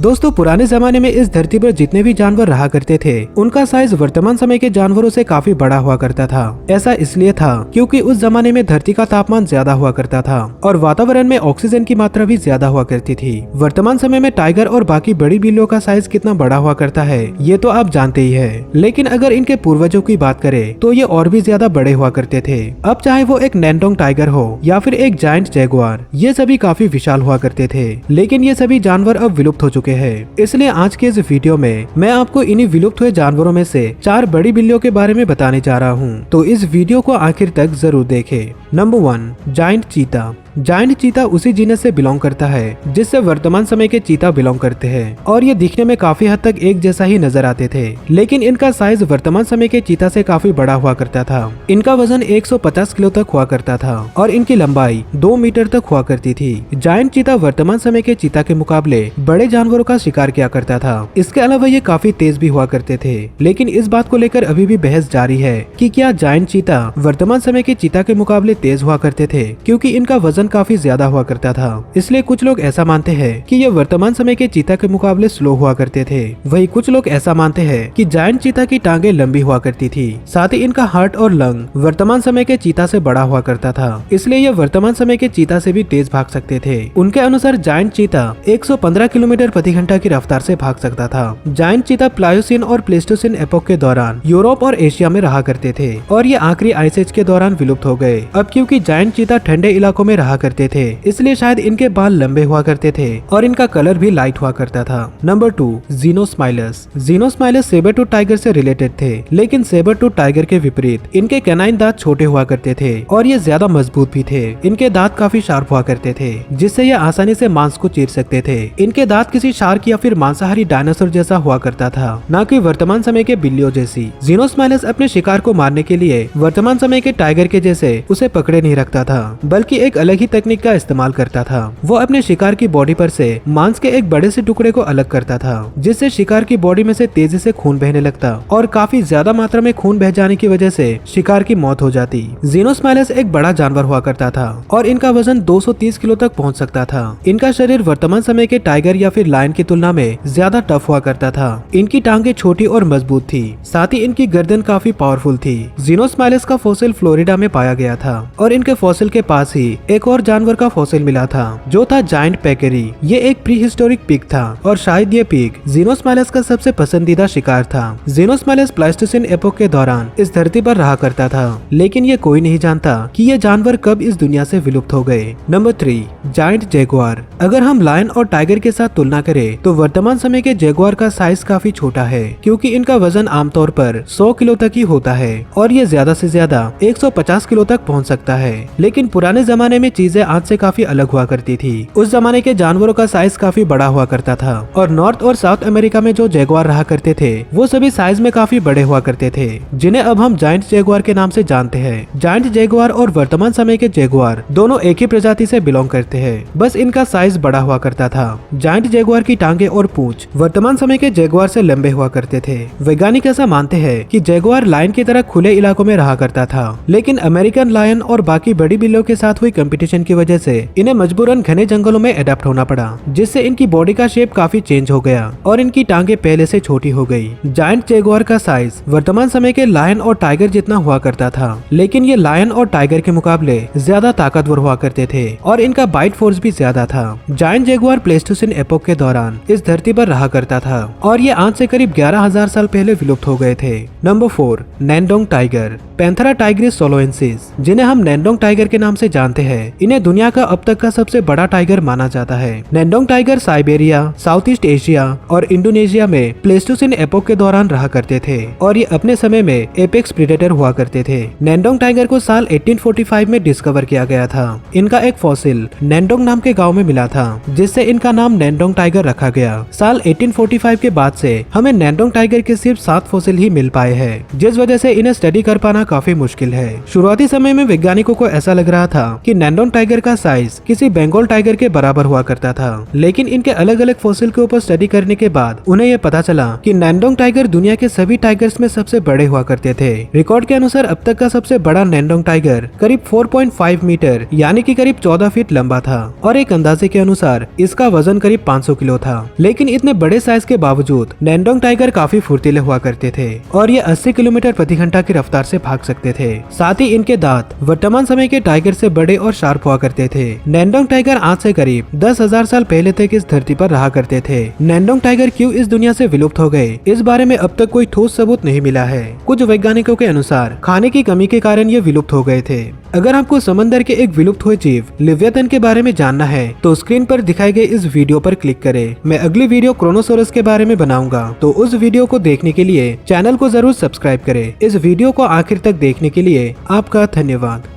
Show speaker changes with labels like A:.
A: दोस्तों पुराने जमाने में इस धरती पर जितने भी जानवर रहा करते थे उनका साइज वर्तमान समय के जानवरों से काफी बड़ा हुआ करता था। ऐसा इसलिए था क्योंकि उस जमाने में धरती का तापमान ज्यादा हुआ करता था और वातावरण में ऑक्सीजन की मात्रा भी ज्यादा हुआ करती थी। वर्तमान समय में टाइगर और बाकी बड़ी बिल्लियों का साइज कितना बड़ा हुआ करता है ये तो आप जानते ही है, लेकिन अगर इनके पूर्वजों की बात करें तो ये और भी ज्यादा बड़े हुआ करते थे। अब चाहे वो एक नैंडोंग टाइगर हो या फिर एक जायंट जैगुआर, ये सभी काफी विशाल हुआ करते थे, लेकिन ये सभी जानवर अब विलुप्त हो चुके हैं। इसलिए आज के इस वीडियो में मैं आपको इन्हीं विलुप्त हुए जानवरों में से 4 बड़ी बिल्लियों के बारे में बताने जा रहा हूँ, तो इस वीडियो को आखिर तक जरूर देखें। नंबर 1, जायंट चीता। जायंट चीता उसी जीनस से बिलोंग करता है जिससे वर्तमान समय के चीता बिलोंग करते हैं और ये दिखने में काफी हद तक एक जैसा ही नजर आते थे, लेकिन इनका साइज वर्तमान समय के चीता से काफी बड़ा हुआ करता था। इनका वजन 150 किलो तक हुआ करता था और इनकी लंबाई 2 मीटर तक हुआ करती थी। जायंट चीता वर्तमान समय के चीता के मुकाबले बड़े जानवरों का शिकार किया करता था। इसके अलावा ये काफी तेज भी हुआ करते थे, लेकिन इस बात को लेकर अभी भी बहस जारी है कि क्या जायंट चीता वर्तमान समय के चीता के मुकाबले तेज हुआ करते थे, क्योंकि इनका वजन काफी ज्यादा हुआ करता था। इसलिए कुछ लोग ऐसा मानते हैं कि ये वर्तमान समय के चीता के मुकाबले स्लो हुआ करते थे। वही कुछ लोग ऐसा मानते हैं कि जायंट चीता की टांगे लंबी हुआ करती थी, साथ ही इनका हार्ट और लंग वर्तमान समय के चीता से बड़ा हुआ करता था, इसलिए ये वर्तमान समय के चीता से भी तेज भाग सकते थे। उनके अनुसार जायंट चीता 115 किलोमीटर प्रति घंटा की रफ्तार से भाग सकता था। जायंट चीता प्लायोसीन और प्लेस्टोसीन एपोक के दौरान यूरोप और एशिया में रहा करते थे और ये आखिरी आइस एज के दौरान विलुप्त हो गए। अब क्योंकि जायंट चीता ठंडे इलाकों में रहा करते थे, इसलिए शायद इनके बाल लंबे हुआ करते थे और इनका कलर भी लाइट हुआ करता था। नंबर 2, ज़ीनोस्माइलस। ज़ीनोस्माइलस सेबर टूथ टाइगर से रिलेटेड थे, लेकिन सेबर टूथ टाइगर के विपरीत इनके कैनाइन दांत छोटे हुआ करते थे और ये ज्यादा मजबूत भी थे। इनके दांत काफी शार्प हुआ करते थे, जिससे ये आसानी से मांस को चीर सकते थे। इनके दांत किसी शार्क या फिर मांसाहारी डायनासोर जैसा हुआ करता था, न कि वर्तमान समय के बिल्लियों जैसी। ज़ीनोस्माइलस अपने शिकार को मारने के लिए वर्तमान समय के टाइगर के जैसे उसे पकड़े नहीं रखता था, बल्कि एक अलग ही तकनीक का इस्तेमाल करता था। वो अपने शिकार की बॉडी पर से मांस के एक बड़े से टुकड़े को अलग करता था, जिससे शिकार की बॉडी में से तेजी से खून बहने लगता और काफी ज्यादा मात्रा में खून बह जाने की वजह से शिकार की मौत हो जाती। ज़ीनोस्माइलस एक बड़ा जानवर हुआ करता था और इनका वजन 230 किलो तक पहुंच सकता था। इनका शरीर वर्तमान समय के टाइगर या फिर लायन की तुलना में ज्यादा टफ हुआ करता था। इनकी टांगे छोटी और मजबूत थी, साथ ही इनकी गर्दन काफी पावरफुल थी। ज़ीनोस्माइलस का फॉसिल फ्लोरिडा में पाया गया था और इनके फॉसिल के पास ही एक और जानवर का फॉसिल मिला था जो था जायंट पेकेरी। ये एक प्री हिस्टोरिक पिग था और शायद ये पिग ज़ीनोस्माइलस का सबसे पसंदीदा शिकार था। ज़ीनोस्माइलस प्लास्टोसिन एपोक के दौरान इस धरती पर रहा करता था, लेकिन ये कोई नहीं जानता कि ये जानवर कब इस दुनिया से विलुप्त हो गए। Number 3, giant Jaguar. अगर हम लायन और टाइगर के साथ तुलना करें तो वर्तमान समय के जैगुआर का साइज काफी छोटा है, क्योंकि इनका वजन आमतौर पर 100 किलो तक ही होता है और ये ज्यादा से ज्यादा 150 किलो तक पहुंच सकता है। लेकिन पुराने जमाने में चीजें आज से काफी अलग हुआ करती थी। उस जमाने के जानवरों का साइज काफी बड़ा हुआ करता था और नॉर्थ और साउथ अमेरिका में जो जैगुआर रहा करते थे वो सभी साइज में काफी बड़े हुआ करते थे, जिन्हें अब हम जायंट जैगुआर के नाम से जानते हैं। जायंट जैगुआर और वर्तमान समय के जैगुआर दोनों एक ही प्रजाति से बिलोंग करते हैं, बस इनका साइज बड़ा हुआ करता था। जायंट जैगुआर की टांगे और पूंछ वर्तमान समय के जैगुआर से लंबे हुआ करते थे। वैज्ञानिक ऐसा मानते हैं कि जैगुआर लायन की तरह खुले इलाकों में रहा करता था, लेकिन अमेरिकन लायन और बाकी बड़ी बिल्लियों के साथ हुई कंपटीशन की वजह से इन्हें मजबूरन घने जंगलों में अडेप्ट होना पड़ा, जिससे इनकी बॉडी का शेप काफी चेंज हो गया और इनकी टांगे पहले से छोटी हो गई। जायंट जैगुआर का साइज वर्तमान समय के लायन और टाइगर जितना हुआ करता था, लेकिन ये लायन और टाइगर के मुकाबले ज्यादा ताकतवर हुआ करते थे और इनका बाइट फोर्स भी ज्यादा था। जायंट जैगुआर प्लेस्टोसिन एपोक के दौरान इस धरती पर रहा करता था और ये आज से करीब 11,000 साल पहले विलुप्त हो गए थे। Number 4, Ngandong tiger. Panthera tigris soloensis, जिन्हें हम नैंडोंग टाइगर के नाम से जानते हैं, इन्हें दुनिया का अब तक का सबसे बड़ा टाइगर माना जाता है। Ngandong tiger Siberia, South East Asia और इंडोनेशिया में प्लेस्टोसिन एपोक के दौरान रहा करते थे और ये अपने समय में एपेक्स प्रेडेटर हुआ करते थे। नैंडोंग टाइगर को साल 1845 में डिस्कवर किया गया था। इनका एक फॉसिल नैंडोंग नाम के गांव में मिला था, जिससे इनका नाम नैंडोंग टाइगर रखा गया। साल 1845 के बाद से हमें नैंडोंग टाइगर के सिर्फ 7 फॉसिल ही मिल पाए हैं, जिस वजह से इन्हें स्टडी कर पाना काफी मुश्किल है। शुरुआती समय में वैज्ञानिकों को ऐसा लग रहा था कि नैंडोंग टाइगर का साइज किसी बंगाल टाइगर के बराबर हुआ करता था। लेकिन इनके अलग अलग फॉसिल के ऊपर स्टडी करने के बाद उन्हें यह पता चला कि नैंडोंग टाइगर दुनिया के सभी टाइगर्स में सबसे बड़े हुआ करते थे। रिकॉर्ड के अनुसार अब तक का सबसे बड़ा नैंडोंग टाइगर करीब 4.5 मीटर यानी कि करीब 14 फीट लंबा था और एक अंदाजे के अनुसार इसका वजन करीब 500 किलो था। लेकिन इतने बड़े साइज के बावजूद नैंडोंग टाइगर काफी फुर्तीले हुआ करते थे और ये 80 किलोमीटर प्रति घंटा की रफ्तार से भाग सकते थे। साथ ही इनके दांत वर्तमान समय के टाइगर से बड़े और शार्प हुआ करते थे। नैंडोंग टाइगर आज से करीब 10,000 साल पहले तक इस धरती पर रहा करते थे। नैंडोंग टाइगर क्यों इस दुनिया से विलुप्त हो गए, इस बारे में अब तक कोई ठोस सबूत नहीं मिला है। कुछ वैज्ञानिकों के अनुसार खाने की कमी के कारण ये विलुप्त हो गए थे। अगर आपको समंदर के एक विलुप्त हुए जीव लिव्यातन के बारे में जानना है तो स्क्रीन पर दिखाए गए इस वीडियो पर क्लिक करें। मैं अगली वीडियो क्रोनोसोरस के बारे में बनाऊंगा, तो उस वीडियो को देखने के लिए चैनल को जरूर सब्सक्राइब करें। इस वीडियो को आखिर तक देखने के लिए आपका धन्यवाद।